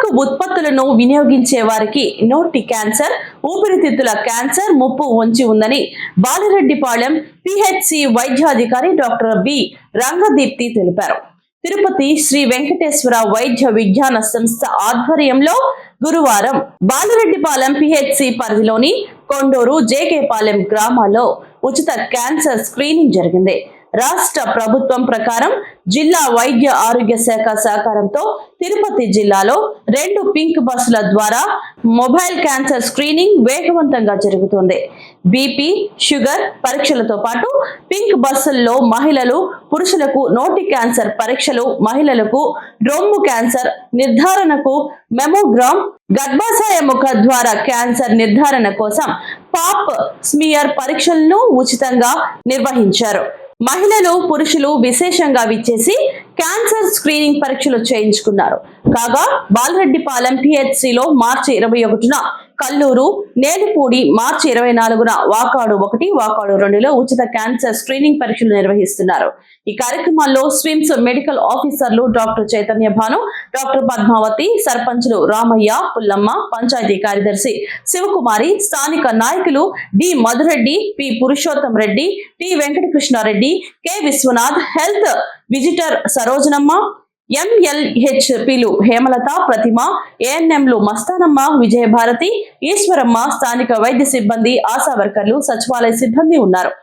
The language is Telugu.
పొగాకు ఉత్పత్తులను వినియోగించే వారికి నోటి క్యాన్సర్, ఊపిరితిత్తుల క్యాన్సర్ ముప్పు ఉంచి ఉందని బాలిరెడ్డిపాళెం పిహెచ్సి వైద్యాధికారి డాక్టర్ బి రంగదీప్తి తెలిపారు. తిరుపతి శ్రీ వెంకటేశ్వర వైద్య విజ్ఞాన సంస్థ ఆధ్వర్యంలో గురువారం బాలిరెడ్డిపాలెం పిహెచ్సి పరిధిలోని కొండూరు, జేకేపాలెం గ్రామాల్లో ఉచిత క్యాన్సర్ స్క్రీనింగ్ జరిగింది. రాష్ట్ర ప్రభుత్వం ప్రకారం జిల్లా వైద్య ఆరోగ్య శాఖ సహకారంతో తిరుపతి జిల్లాలో 2 పింక్ బస్సుల ద్వారా మొబైల్ క్యాన్సర్ స్క్రీనింగ్ వేగవంతంగా జరుగుతుంది. బీపీ, షుగర్ పరీక్షలతో పాటు పింక్ బస్సుల్లో మహిళలు, పురుషులకు నోటి క్యాన్సర్ పరీక్షలు, మహిళలకు రొమ్ము క్యాన్సర్ నిర్ధారణకు మెమోగ్రామ్, గర్భాశయ ముఖ ద్వార క్యాన్సర్ నిర్ధారణ కోసం పాప్ స్మియర్ పరీక్షలను ఉచితంగా నిర్వహించారు. మహిళలు, పురుషులు విశేషంగా విచ్చేసి క్యాన్సర్ స్క్రీనింగ్ పరీక్షలు చేయించుకున్నారు. కాగా బాలిరెడ్డిపాలెం పిహెచ్సిలో మార్చి 21న, కల్లూరు, నేలపూడి మార్చి 24న వాకాడు 1, వాకాడు 2లో ఉచిత క్యాన్సర్ స్క్రీనింగ్ పరీక్షలు నిర్వహిస్తున్నారు. ఈ కార్యక్రమాల్లో స్విమ్స్ మెడికల్ ఆఫీసర్లు డాక్టర్ చైతన్య భాను, డాక్టర్ పద్మావతి, సర్పంచులు రామయ్య, పుల్లమ్మ, పంచాయతీ కార్యదర్శి శివకుమారి, స్థానిక నాయకులు D Madhu Reddy, P Purushottam Reddy, T Venkatakrishna Reddy, K Vishwanath, health visitor Sarojanamma, ఎంఎల్హెచ్పిలు Hemalatha, ప్రతిమ, ఏఎన్ఎంలు మస్తానమ్మ, విజయభారతి, ఈశ్వరమ్మ, స్థానిక వైద్య సిబ్బంది, ఆశా వర్కర్లు, సచివాలయ సిబ్బంది ఉన్నారు.